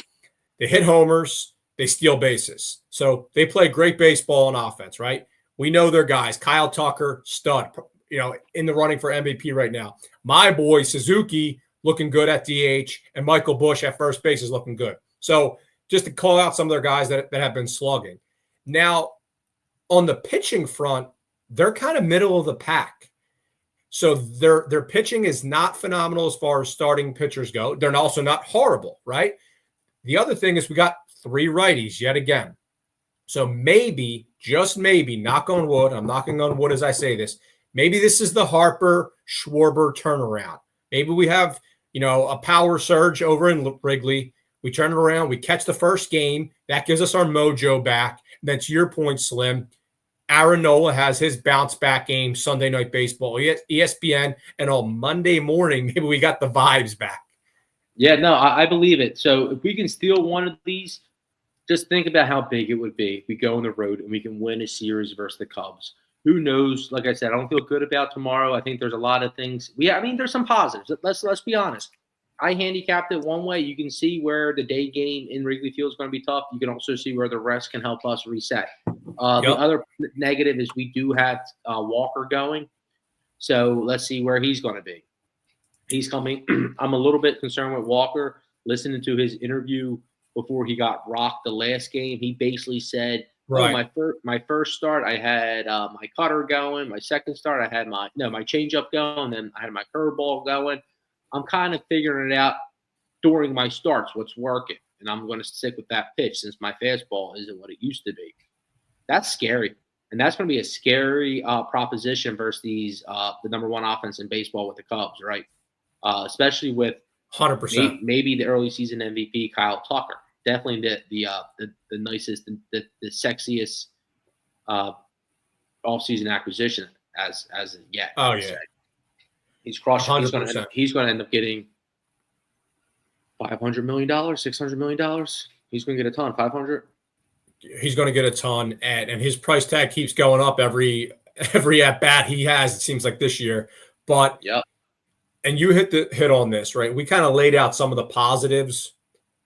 They hit homers, they steal bases. So they play great baseball on offense, right? We know their guys. Kyle Tucker, stud, in the running for MVP right now. My boy Suzuki looking good at DH, and Michael Busch at first base is looking good. So just to call out some of their guys that have been slugging. Now, on the pitching front, they're kind of middle of the pack. So their pitching is not phenomenal as far as starting pitchers go. They're also not horrible, right? The other thing is we got 3 righties yet again. So maybe, just maybe, knock on wood, I'm knocking on wood as I say this, maybe this is the Harper Schwarber turnaround. Maybe we have, a power surge over in Wrigley. We turn it around. We catch the first game. That gives us our mojo back. And then to your point, Slim, Aaron Nola has his bounce back game Sunday Night Baseball, ESPN, and on Monday morning, maybe we got the vibes back. Yeah, no, I believe it. So if we can steal one of these, just think about how big it would be if we go on the road and we can win a series versus the Cubs. Who knows? Like I said, I don't feel good about tomorrow. I think there's a lot of things. I mean, there's some positives. Let's be honest. I handicapped it one way. You can see where the day game in Wrigley Field is going to be tough. You can also see where the rest can help us reset. The other negative is we do have Walker going. So let's see where he's going to be. He's coming. I'm a little bit concerned with Walker. Listening to his interview before he got rocked the last game, he basically said, Right. "Oh, my first start, I had my cutter going. My second start, I had my changeup going. Then I had my curveball going. I'm kind of figuring it out during my starts, what's working, and I'm going to stick with that pitch since my fastball isn't what it used to be." That's scary, and that's going to be a scary proposition versus these the number one offense in baseball with the Cubs, right? Especially with 100%. maybe the early season MVP Kyle Tucker, definitely the nicest, the sexiest offseason acquisition as of yet. Oh yeah, he's crushing. 100%. He's going to end up getting $500 million, $600 million. He's going to get a ton. 500. He's going to get a ton, and his price tag keeps going up every at bat he has. It seems like this year, but yep. And you hit on this, right? We kind of laid out some of the positives.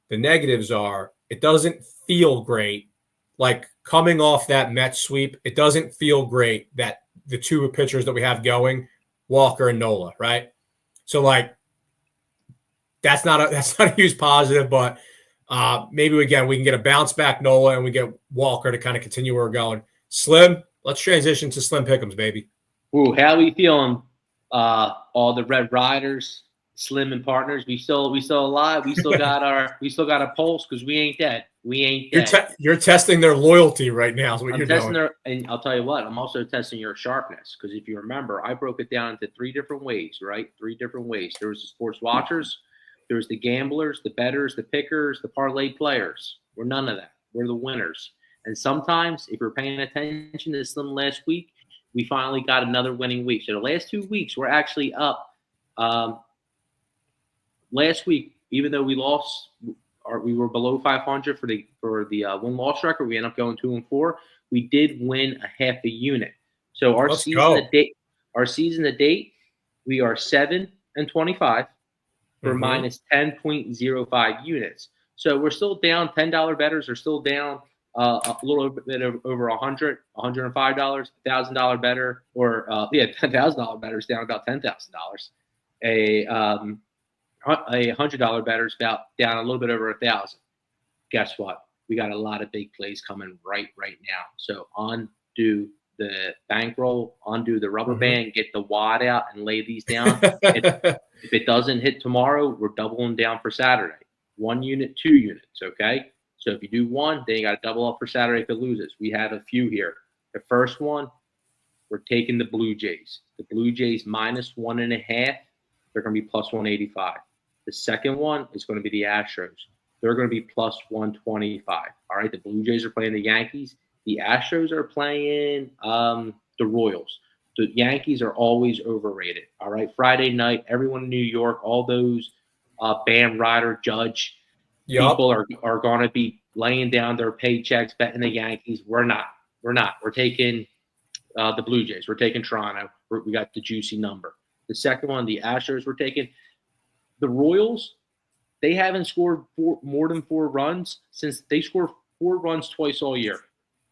The negatives are it doesn't feel great. Like coming off that Mets sweep, it doesn't feel great that the two pitchers that we have going, Walker and Nola, right? So like that's not a huge positive, but maybe again we can get a bounce back Nola and we get Walker to kind of continue where we're going. Slim, let's transition to Slim-Pick-Ems, baby. Ooh, how are we feeling? All the Red Riders, Slim and partners, we still alive. We still got a pulse because we ain't dead. We ain't dead. You're testing their loyalty right now. Is what you're doing. And I'll tell you what, I'm also testing your sharpness because if you remember, I broke it down into 3 different ways, right? 3 different ways. There was the sports watchers, there was the gamblers, the bettors, the pickers, the parlay players. We're none of that. We're the winners. And sometimes, if you're paying attention to Slim last week, we finally got another winning week. So the last 2 weeks, we're actually up. Last week, even though we lost, we were below 500 for the win-loss record. We ended up going 2-4. We did win a half a unit. So our season to date, we are 7-25 for minus 10.05 units. So we're still down. $10 bettors are still down. A little bit over $100, $105, $1,000 better, or $10,000 better is down about $10,000. A $100 better is about down a little bit over $1,000. Guess what? We got a lot of big plays coming right now. So undo the bankroll, undo the rubber band, get the wad out, and lay these down. If it doesn't hit tomorrow, we're doubling down for Saturday. 1 unit, 2 units. Okay. So if you do 1, then you got to double up for Saturday if it loses. We have a few here. The first one, we're taking the Blue Jays. The Blue Jays minus 1.5. They're going to be plus 185. The second one is going to be the Astros. They're going to be plus 125. All right. The Blue Jays are playing the Yankees. The Astros are playing the Royals. The Yankees are always overrated. All right. Friday night, everyone in New York, all those Bam, Ryder, Judge, people are going to be laying down their paychecks betting the Yankees. We're not. We're taking the Blue Jays. We're taking Toronto. We got the juicy number. The second one, the Astros, we're taking. The Royals, they haven't scored more than 4 runs since they scored 4 runs twice all year.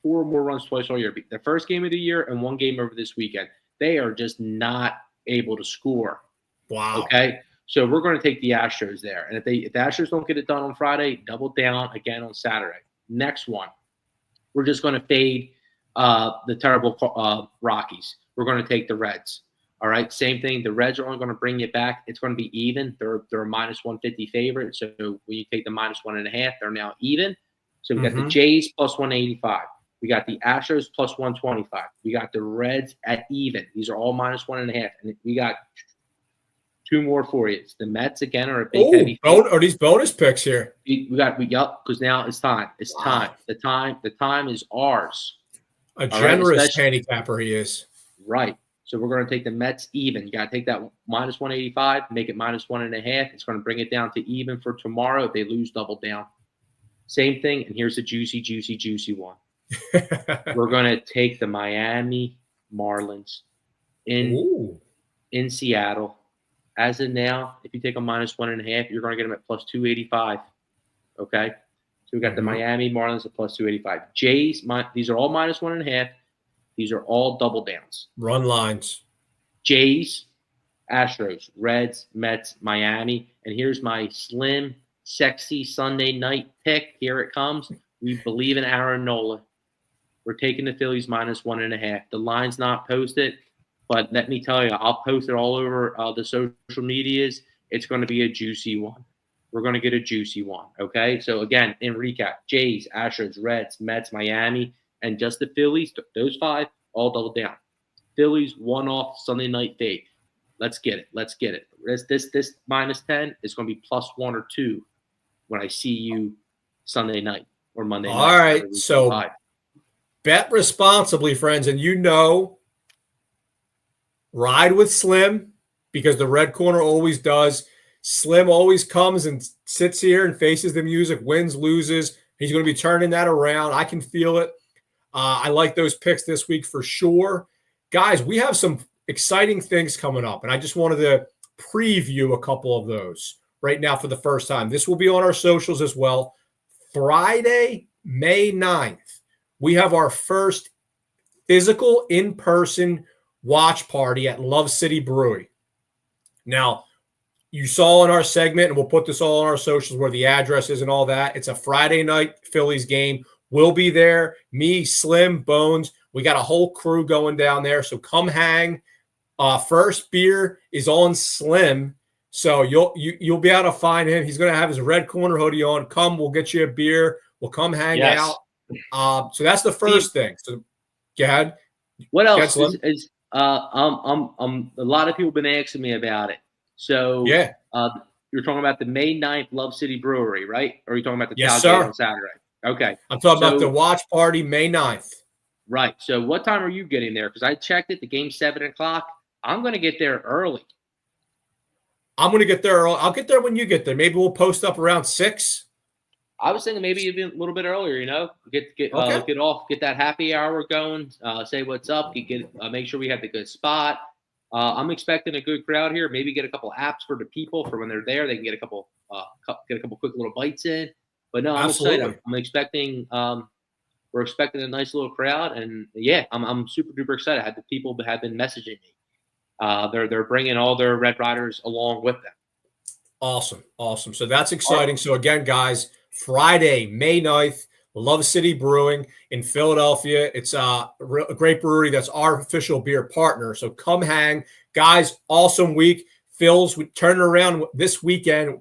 4 more runs twice all year. The first game of the year and 1 game over this weekend. They are just not able to score. Wow. Okay? So we're going to take the Astros there. And if the Astros don't get it done on Friday, double down again on Saturday. Next one, we're just going to fade the terrible Rockies. We're going to take the Reds. All right, same thing. The Reds are only going to bring you back. It's going to be even. They're a minus 150 favorite. So when you take the minus 1.5, they're now even. So we got the Jays plus 185. We got the Astros plus 125. We got the Reds at even. These are all minus 1.5. And we got 2 more for you. It's the Mets again are a big heavy. Are these bonus picks here? Because now it's time. It's time. The time is ours. A generous handicapper he is. Right. So we're going to take the Mets even. You got to take that minus 185, make it minus 1.5. It's going to bring it down to even for tomorrow. If they lose, double down. Same thing. And here's the juicy, juicy, juicy one. We're going to take the Miami Marlins in Seattle. As of now, if you take a minus 1.5, you're going to get them at plus 285. Okay. So we got the Miami Marlins at plus 285. Jays, these are all minus 1.5. These are all double downs. Run lines. Jays, Astros, Reds, Mets, Miami. And here's my slim, sexy Sunday night pick. Here it comes. We believe in Aaron Nola. We're taking the Phillies minus 1.5. The line's not posted, but let me tell you, I'll post it all over the social medias. It's going to be a juicy one. We're going to get a juicy one, okay? So, again, in recap, Jays, Astros, Reds, Mets, Miami, and just the Phillies, those 5, all double down. Phillies, one-off Sunday night fade. Let's get it. Let's get it. This minus 10 is going to be plus 1 or 2 when I see you Sunday night or Monday night. All right, so bet responsibly, friends, and ride with Slim because the red corner always does. Slim always comes and sits here and faces the music, wins, loses. He's going to be turning that around. I can feel it. I like those picks this week for sure. Guys, we have some exciting things coming up, and I just wanted to preview a couple of those right now for the first time. This will be on our socials as well. Friday, May 9th, we have our first physical in-person watch party at Love City Brewing. Now, you saw in our segment, and we'll put this all on our socials where the address is and all that. It's a Friday night Phillies game. We'll be there. Me, Slim, Bones. We got a whole crew going down there. So come hang. First beer is on Slim. So you'll be able to find him. He's going to have his red corner hoodie on. Come, we'll get you a beer. We'll come hang out. So that's the first thing. So go ahead. What else is a lot of people have been asking me about it. So you're talking about the May 9th Love City Brewery, right? Or are you talking about the tailgate on Saturday? Okay. I'm talking about the watch party May 9th. Right. So what time are you getting there? Because I checked it. The game's 7 o'clock. I'm going to get there early. I'm going to get there early. I'll get there when you get there. Maybe we'll post up around 6. I was thinking maybe even a little bit earlier, get off, get that happy hour going, say what's up, make sure we have the good spot. I'm expecting a good crowd here. Maybe get a couple apps for the people for when they're there. They can get a couple quick little bites in. But no, I'm excited. I'm expecting. We're expecting a nice little crowd, and I'm super duper excited. The people have been messaging me. They're bringing all their Red Riders along with them. Awesome. So that's exciting. So again, guys, Friday, May 9th, Love City Brewing in Philadelphia. It's a great brewery. That's our official beer partner. So come hang. Guys, awesome week. Phil's turning around this weekend.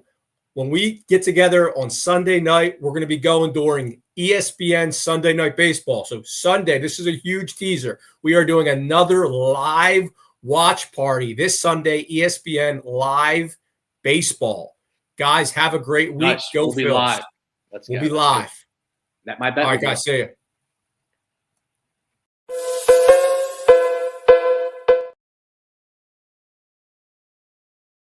When we get together on Sunday night, we're going to be going during ESPN Sunday Night Baseball. So Sunday, this is a huge teaser. We are doing another live watch party this Sunday, ESPN Live Baseball. Guys, have a great week. Nice. Go Phils. Be live. Let's be live. That my bet. All right, guys, see you.